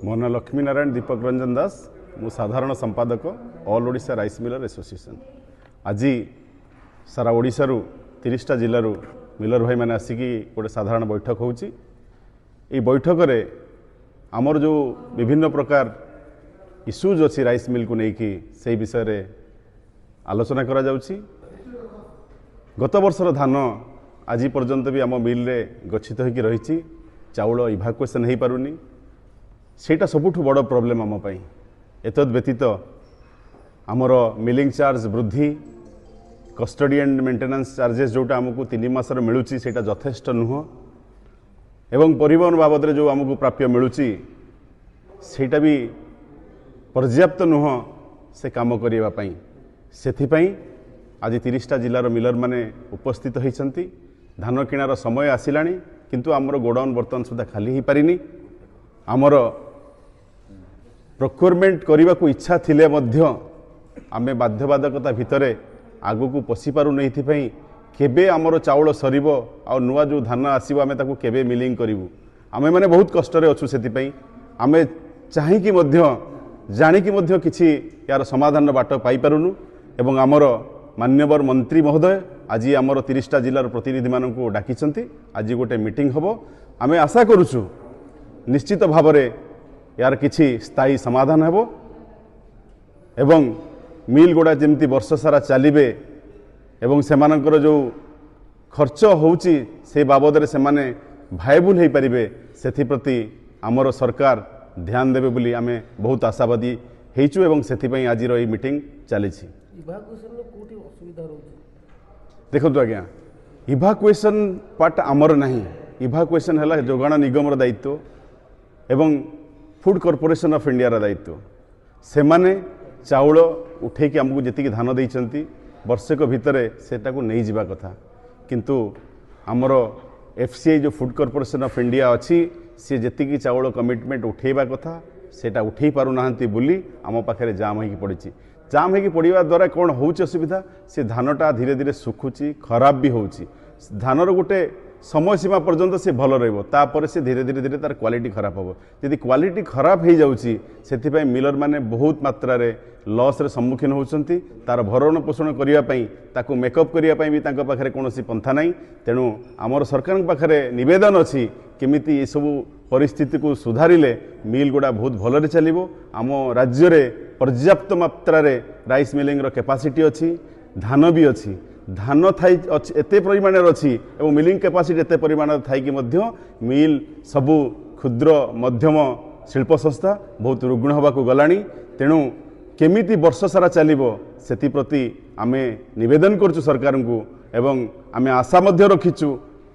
मो ना लक्ष्मी नारायण दीपक रंजन दास मु साधारण संपादक all Odisha rice Miller association. आज सारा ओडिशा रु 30टा जिल्लारू मिलर भाई मैंने आसिकी गोटे साधारण बैठक होची। ये बैठक रे आमर जो विभिन्न प्रकार इश्यूज अच्छी राइस मिल को लेकिन से विषय रे आलोचना करा जाउची। गत वर्षर धान आज पर्यंत भी आम मिल रे गच्छित होकर रही चाउल इभाकुएसन हो पारुनी सेटा सबुठु बड़ प्रॉब्लम आम पाई। एतद व्यतीत आमर मिलिंग चार्ज वृद्धि कस्टडी एंड मेंटेनेंस चार्जेस जोटा आमको 3 मासर मिलूची सेटा यथेष्ट नुह एवं परिवहन बाबद रे जो आमको प्राप्य मिलूची सेटा भी पर्याप्त नुह से काम करिवा पाई। सेथिपाई आज 30टा जिल्लार मिलर माने उपस्थित होइछंती। धान किणार समय आसिलानी किंतु आमर गोडाउन बर्तमान सुधा खाली ही पारिनी। आमर प्रोक्योरमेंट करने को इच्छा थिले मध्य आमे बाध्यबाधकता भितरे आगु को पशि पारु नहीं थी केबे आमर चाउल सरीबो आ नुआ जो धान आसीबो आमे ताकू केबे मिलिंग करिवु। आमे माने बहुत कष्ट रे अछु। सेतिपई आमे चाहिकी मध्य जानिकी मध्य किछि यार समाधान बाट पाई पारुनु। एवं आमर मान्यवर मंत्री महोदय आज आमर 30टा जिल्लार प्रतिनिधि माननकु डाकिछंती। आज गोटे मीटिंग हबो। आमे आशा करूछु निश्चित भाव में यार किछि स्थायी समाधान हेबो एवं मिल गुड़ा जमती वर्ष सारा चलिबे एवं सेमानकर जो खर्च होउची से बाबद रे सेमाने भायबुल हो पारिबे सेथिप्रति आमर सरकार ध्यान देबे बोली आमे बहुत आशावादी हेचु एवं सेथिपई आज रो मीटिंग चलीछि। देखो आज्ञा इभाकुएसन पार्ट आमर नहीं। इभाकुएसन है जोगाण निगम दायित्व एवं फूड कॉर्पोरेशन ऑफ इंडिया दायित्व। से माने चाउल उठेकी आमको जी धान देइचंती वर्षक भितर सेटा को नहीं जावा कथा किंतु आमर एफसीआई जो फूड कॉर्पोरेशन ऑफ इंडिया अच्छी सी जी चाउल कमिटमेंट उठेबा कथा सेटा उठे पारु नाहंती बोली आम पाखे जाम होगी पड़ी। जाम होगी पड़ा द्वारा कौन होउची असुविधा से धानटा धीरे धीरे सुखुची खराब भी होउची। धानर गोटे समय सीमा पर्यंत से भल रहा से धीरे धीरे धीरे तार क्वालिटी खराब हम। जदि क्वालिटी खराब हो जाउची सेथिपई मिलर माने बहुत मात्रा रे लॉस रे सम्मुखीन होउचंती। तार भरण पोषण करिया पई ताकू मेकअप करिया पई भी तांका पाखरे कोनोसी पंथा नाही। तेणु आमर सरकार पाखरे निवेदन अछि केमिति ए सब परिस्थिति को सुधारिले मिल गुड़ा बहुत भलरे चलिबो। आम राज्य रे पर्याप्त मात्रा रे राइस मिलिंग रो कैपेसिटी अछि धान भी अछि। धान थाई एते परिमाण अच्छी और मिलिंग कैपेसिटी एते परिमाण थाई कि मध्य मिल सबु क्षुद्र मध्यम शिल्प संस्था बहुत रुग्ण होगा गलानी। तेणु केमिति वर्ष सारा चलिबो सेति प्रति आमे निवेदन करछु सरकार को एवं आमे आशा मध्य रखिछु